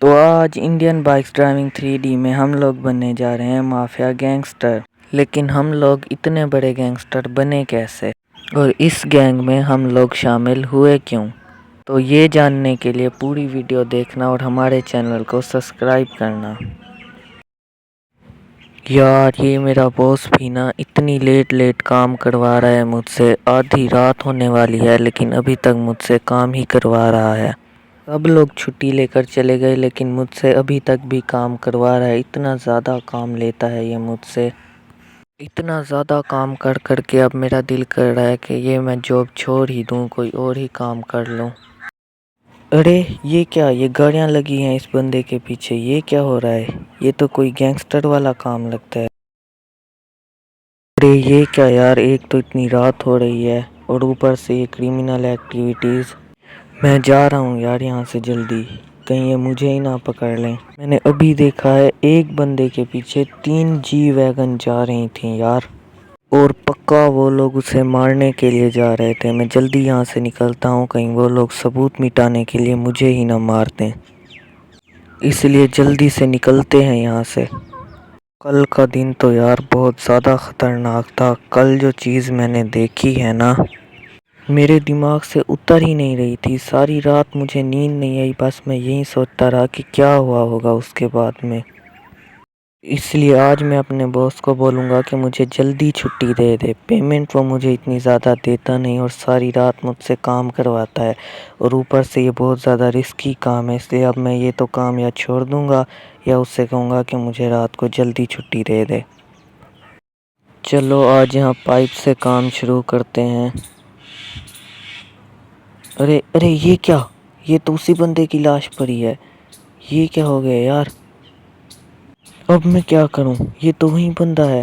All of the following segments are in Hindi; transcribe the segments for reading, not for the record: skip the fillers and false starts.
तो आज इंडियन बाइक्स ड्राइविंग 3D में हम लोग बनने जा रहे हैं माफिया गैंगस्टर। लेकिन हम लोग इतने बड़े गैंगस्टर बने कैसे और इस गैंग में हम लोग शामिल हुए क्यों? तो ये जानने के लिए पूरी वीडियो देखना और हमारे चैनल को सब्सक्राइब करना। यार ये मेरा बॉस भी ना इतनी लेट काम करवा रहा है मुझसे। आधी रात होने वाली है लेकिन अभी तक मुझसे काम ही करवा रहा है। सब लोग छुट्टी लेकर चले गए लेकिन मुझसे अभी तक भी काम करवा रहा है। इतना ज़्यादा काम लेता है ये मुझसे। इतना ज़्यादा काम कर कर के अब मेरा दिल कर रहा है कि ये मैं जॉब छोड़ ही दूँ, कोई और ही काम कर लूँ। अरे ये क्या, ये गाड़ियाँ लगी हैं इस बंदे के पीछे, ये क्या हो रहा है? ये तो कोई गैंगस्टर वाला काम लगता है। अरे ये क्या यार, एक तो इतनी रात हो रही है और ऊपर से ये क्रिमिनल एक्टिविटीज़। मैं जा रहा हूँ यार यहाँ से जल्दी, कहीं ये मुझे ही ना पकड़ लें। मैंने अभी देखा है एक बंदे के पीछे 3 जी वैगन जा रही थी यार, और पक्का वो लोग उसे मारने के लिए जा रहे थे। मैं जल्दी यहाँ से निकलता हूँ, कहीं वो लोग सबूत मिटाने के लिए मुझे ही ना मार दें, इसलिए जल्दी से निकलते हैं यहाँ से। कल का दिन तो यार बहुत ज़्यादा ख़तरनाक था। कल जो चीज़ मैंने देखी है ना, मेरे दिमाग से उतर ही नहीं रही थी। सारी रात मुझे नींद नहीं आई, बस मैं यही सोचता रहा कि क्या हुआ होगा उसके बाद में। इसलिए आज मैं अपने बॉस को बोलूँगा कि मुझे जल्दी छुट्टी दे दे। पेमेंट वो मुझे इतनी ज़्यादा देता नहीं और सारी रात मुझसे काम करवाता है, और ऊपर से ये बहुत ज़्यादा रिस्की काम है। इसलिए अब मैं ये तो काम या छोड़ दूँगा या उससे कहूँगा कि मुझे रात को जल्दी छुट्टी दे दे। चलो आज यहाँ पाइप से काम शुरू करते हैं। अरे अरे ये क्या, ये तो उसी बंदे की लाश पड़ी है। ये क्या हो गया यार, अब मैं क्या करूं? ये तो वही बंदा है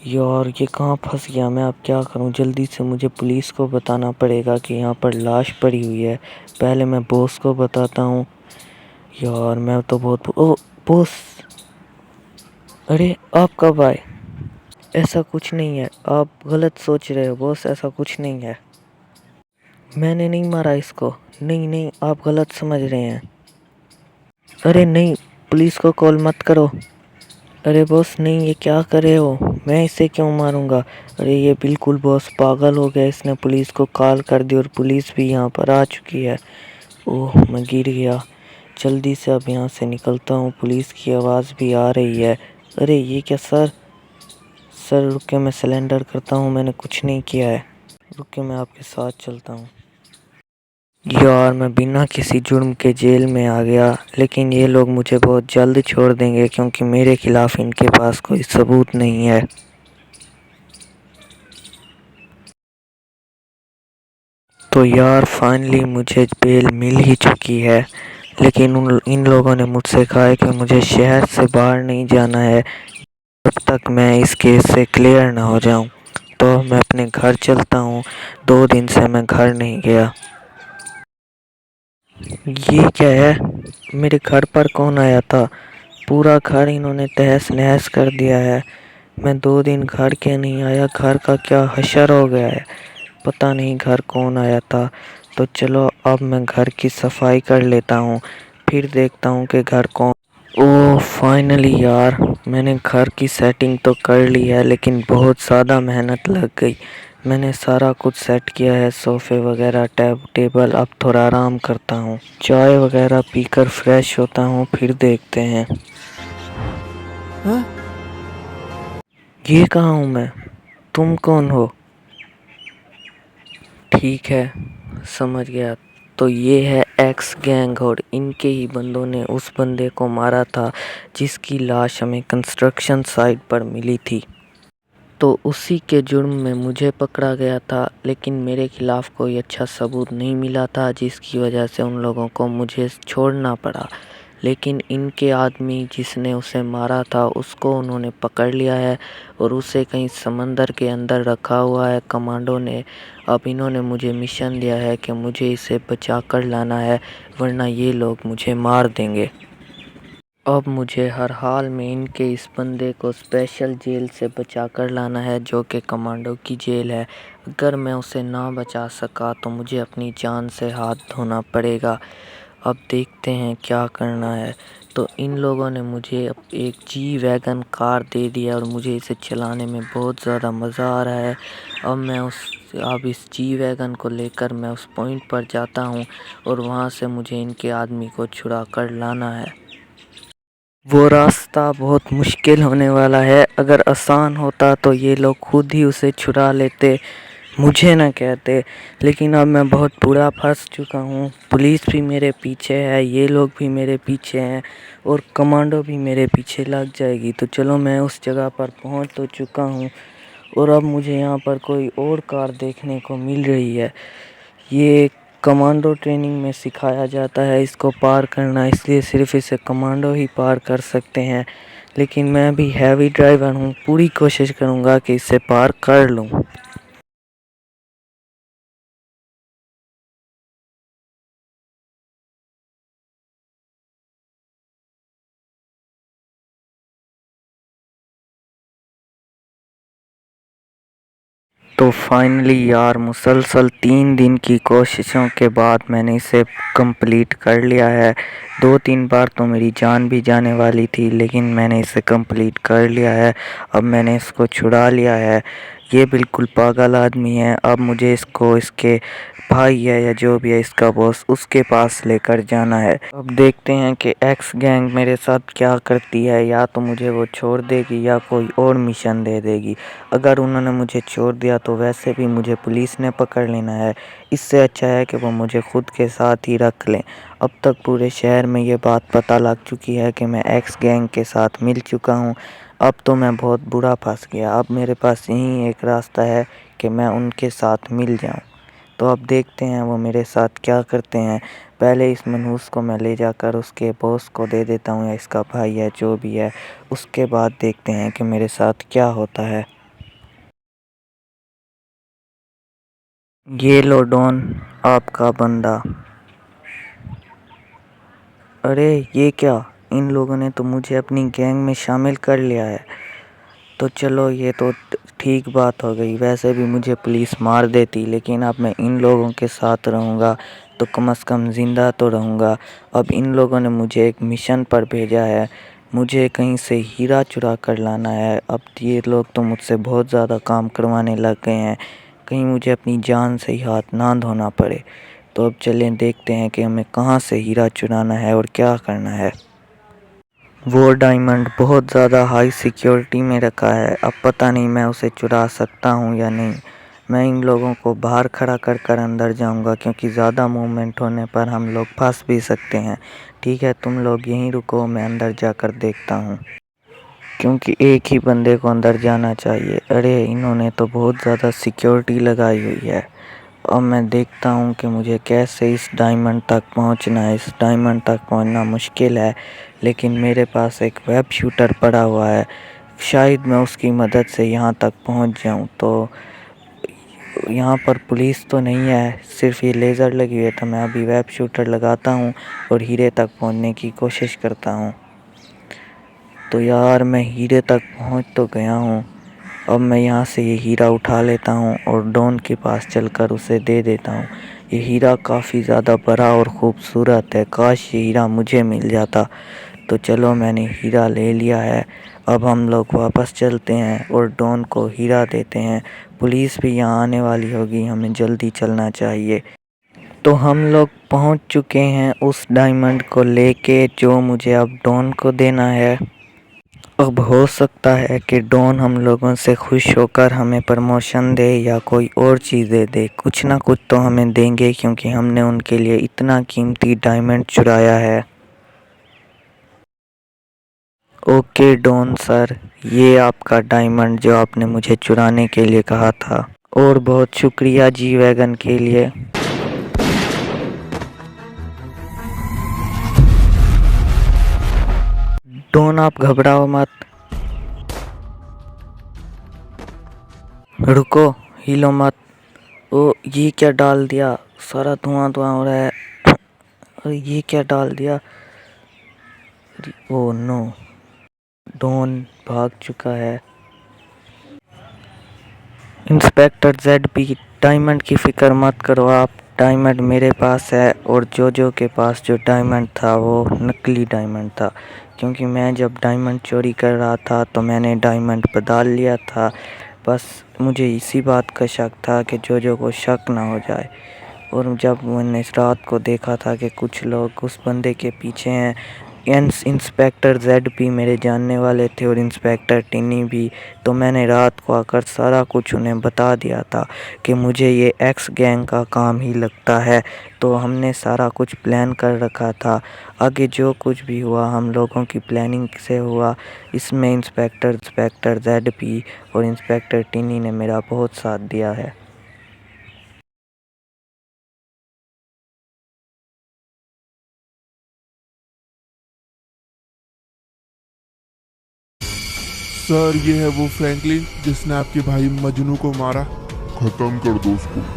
यार। ये कहाँ फंस गया मैं, अब क्या करूं? जल्दी से मुझे पुलिस को बताना पड़ेगा कि यहाँ पर लाश पड़ी हुई है। पहले मैं बॉस को बताता हूँ। यार मैं तो बहुत ओ बॉस, अरे आप कब आए? ऐसा कुछ नहीं है, आप गलत सोच रहे हो बॉस, ऐसा कुछ नहीं है। मैंने नहीं मारा इसको। नहीं नहीं, आप गलत समझ रहे हैं। अरे नहीं, पुलिस को कॉल मत करो। अरे बॉस नहीं, ये क्या कर रहे हो? मैं इसे क्यों मारूंगा? अरे ये बिल्कुल बॉस पागल हो गया, इसने पुलिस को कॉल कर दी और पुलिस भी यहाँ पर आ चुकी है। ओह मैं गिर गया। जल्दी से अब यहाँ से निकलता हूँ, पुलिस की आवाज़ भी आ रही है। अरे ये क्या सर, सर रुके, मैं सिलेंडर करता हूँ, मैंने कुछ नहीं किया है। रुके मैं आपके साथ चलता हूँ। यार मैं बिना किसी जुर्म के जेल में आ गया, लेकिन ये लोग मुझे बहुत जल्द छोड़ देंगे क्योंकि मेरे खिलाफ इनके पास कोई सबूत नहीं है। तो यार फाइनली मुझे बेल मिल ही चुकी है, लेकिन इन लोगों ने मुझसे कहा है कि मुझे शहर से बाहर नहीं जाना है जब तक मैं इस केस से क्लियर ना हो जाऊं। तो मैं अपने घर चलता हूं, 2 दिन से मैं घर नहीं गया। ये क्या है, मेरे घर पर कौन आया था? पूरा घर इन्होंने तहस नहस कर दिया है। मैं 2 दिन घर के नहीं आया, घर का क्या हशर हो गया है, पता नहीं घर कौन आया था। तो चलो अब मैं घर की सफाई कर लेता हूँ, फिर देखता हूँ कि घर कौन। ओह फाइनली यार, मैंने घर की सेटिंग तो कर ली है लेकिन बहुत ज़्यादा मेहनत लग गई। मैंने सारा कुछ सेट किया है, सोफ़े वगैरह, टेबल। अब थोड़ा आराम करता हूँ, चाय वगैरह पीकर फ्रेश होता हूँ, फिर देखते हैं। हाँ? ये कहाँ हूँ मैं? तुम कौन हो? ठीक है समझ गया। तो ये है एक्स गैंग और इनके ही बंदों ने उस बंदे को मारा था जिसकी लाश हमें कंस्ट्रक्शन साइट पर मिली थी। तो उसी के जुर्म में मुझे पकड़ा गया था, लेकिन मेरे खिलाफ़ कोई अच्छा सबूत नहीं मिला था, जिसकी वजह से उन लोगों को मुझे छोड़ना पड़ा। लेकिन इनके आदमी जिसने उसे मारा था उसको उन्होंने पकड़ लिया है और उसे कहीं समंदर के अंदर रखा हुआ है कमांडो ने। अब इन्होंने मुझे मिशन दिया है कि मुझे इसे बचा कर लाना है, वरना ये लोग मुझे मार देंगे। अब मुझे हर हाल में इनके इस बंदे को स्पेशल जेल से बचा कर लाना है, जो कि कमांडो की जेल है। अगर मैं उसे ना बचा सका तो मुझे अपनी जान से हाथ धोना पड़ेगा। अब देखते हैं क्या करना है। तो इन लोगों ने मुझे अब एक जी वैगन कार दे दिया और मुझे इसे चलाने में बहुत ज़्यादा मज़ा आ रहा है। अब इस जी वैगन को लेकर मैं उस पॉइंट पर जाता हूँ और वहाँ से मुझे इनके आदमी को छुड़ा कर लाना है। वो रास्ता बहुत मुश्किल होने वाला है। अगर आसान होता तो ये लोग खुद ही उसे छुड़ा लेते, मुझे ना कहते। लेकिन अब मैं बहुत बुरा फंस चुका हूँ। पुलिस भी मेरे पीछे है, ये लोग भी मेरे पीछे हैं और कमांडो भी मेरे पीछे लग जाएगी। तो चलो, मैं उस जगह पर पहुँच तो चुका हूँ और अब मुझे यहाँ पर कोई और कार देखने को मिल रही है। ये कमांडो ट्रेनिंग में सिखाया जाता है इसको पार करना, इसलिए सिर्फ इसे कमांडो ही पार कर सकते हैं। लेकिन मैं भी हैवी ड्राइवर हूँ, पूरी कोशिश करूँगा कि इसे पार कर लूँ। तो फाइनली यार, मुसलसल 3 दिन की कोशिशों के बाद मैंने इसे कंप्लीट कर लिया है। 2-3 बार तो मेरी जान भी जाने वाली थी, लेकिन मैंने इसे कंप्लीट कर लिया है। अब मैंने इसको छुड़ा लिया है। ये बिल्कुल पागल आदमी है। अब मुझे इसको इसके भाई है या जो भी है इसका बॉस, उसके पास लेकर जाना है। अब देखते हैं कि एक्स गैंग मेरे साथ क्या करती है। या तो मुझे वो छोड़ देगी या कोई और मिशन दे देगी। अगर उन्होंने मुझे छोड़ दिया तो वैसे भी मुझे पुलिस ने पकड़ लेना है। इससे अच्छा है कि वो मुझे खुद के साथ ही रख लें। अब तक पूरे शहर में ये बात पता लग चुकी है कि मैं एक्स गैंग के साथ मिल चुका हूँ। अब तो मैं बहुत बुरा फंस गया। अब मेरे पास यही एक रास्ता है कि मैं उनके साथ मिल जाऊँ। तो अब देखते हैं वो मेरे साथ क्या करते हैं। पहले इस मनहूस को मैं ले जाकर उसके बॉस को दे देता हूँ या इसका भाई है जो भी है। उसके बाद देखते हैं कि मेरे साथ क्या होता है। ये लो डॉन, आपका बंदा। अरे ये क्या, इन लोगों ने तो मुझे अपनी गैंग में शामिल कर लिया है। तो चलो, ये तो ठीक बात हो गई। वैसे भी मुझे पुलिस मार देती, लेकिन अब मैं इन लोगों के साथ रहूँगा तो कम से कम ज़िंदा तो रहूँगा। अब इन लोगों ने मुझे एक मिशन पर भेजा है। मुझे कहीं से हीरा चुरा कर लाना है। अब ये लोग तो मुझसे बहुत ज़्यादा काम करवाने लग गए हैं, कहीं मुझे अपनी जान से ही हाथ ना धोना पड़े। तो अब चलें, देखते हैं कि हमें कहाँ से हीरा चुराना है और क्या करना है। वो डायमंड बहुत ज़्यादा हाई सिक्योरिटी में रखा है। अब पता नहीं मैं उसे चुरा सकता हूँ या नहीं। मैं इन लोगों को बाहर खड़ा कर कर अंदर जाऊँगा, क्योंकि ज़्यादा मूवमेंट होने पर हम लोग फंस भी सकते हैं। ठीक है, तुम लोग यहीं रुको, मैं अंदर जाकर देखता हूँ, क्योंकि एक ही बंदे को अंदर जाना चाहिए। अरे इन्होंने तो बहुत ज़्यादा सिक्योरिटी लगाई हुई है। अब मैं देखता हूँ कि मुझे कैसे इस डायमंड तक पहुँचना है। इस डायमंड तक पहुँचना मुश्किल है, लेकिन मेरे पास एक वेब शूटर पड़ा हुआ है। शायद मैं उसकी मदद से यहाँ तक पहुँच जाऊँ। तो यहाँ पर पुलिस तो नहीं है, सिर्फ ये लेज़र लगी हुई है। तो मैं अभी वेब शूटर लगाता हूँ और हीरे तक पहुँचने की कोशिश करता हूँ। तो यार, मैं हीरे तक पहुँच तो गया हूँ। अब मैं यहाँ से ये हीरा उठा लेता हूँ और डॉन के पास चलकर उसे दे देता हूँ। ये हीरा काफ़ी ज़्यादा बड़ा और ख़ूबसूरत है। काश ये हीरा मुझे मिल जाता। तो चलो, मैंने हीरा ले लिया है। अब हम लोग वापस चलते हैं और डॉन को हीरा देते हैं। पुलिस भी यहाँ आने वाली होगी, हमें जल्दी चलना चाहिए। तो हम लोग पहुँच चुके हैं उस डायमंड को लेके जो मुझे अब डॉन को देना है। अब हो सकता है कि डॉन हम लोगों से खुश होकर हमें प्रमोशन दे या कोई और चीज़ें दे। कुछ ना कुछ तो हमें देंगे, क्योंकि हमने उनके लिए इतना कीमती डायमंड चुराया है। ओके डॉन सर, ये आपका डायमंड जो आपने मुझे चुराने के लिए कहा था। और बहुत शुक्रिया जी वैगन के लिए। डॉन, आप घबराओ मत, रुको, हिलो मत। ओ, ये क्या डाल दिया, सारा धुआं धुआं हो रहा है। अरे ये क्या डाल दिया। ओ नो, डॉन भाग चुका है। इंस्पेक्टर जेड भी, डायमंड की फिक्र मत करो आप। डायमंड मेरे पास है और जोजो के पास जो डायमंड था वो नकली डायमंड था, क्योंकि मैं जब डायमंड चोरी कर रहा था तो मैंने डायमंड बदल लिया था। बस मुझे इसी बात का शक था कि जोजो को शक ना हो जाए। और जब मैंने इस रात को देखा था कि कुछ लोग उस बंदे के पीछे हैं, इंस्पेक्टर जेड भी मेरे जानने वाले थे और इंस्पेक्टर टिनी भी, तो मैंने रात को आकर सारा कुछ उन्हें बता दिया था कि मुझे ये एक्स गैंग का काम ही लगता है। तो हमने सारा कुछ प्लान कर रखा था। आगे जो कुछ भी हुआ हम लोगों की प्लानिंग से हुआ। इसमें इंस्पेक्टर जेड भी और इंस्पेक्टर टिनी ने मेरा बहुत साथ दिया है। सर ये है वो फ्रैंकलिन जिसने आपके भाई मजनू को मारा। खत्म कर दो उसको।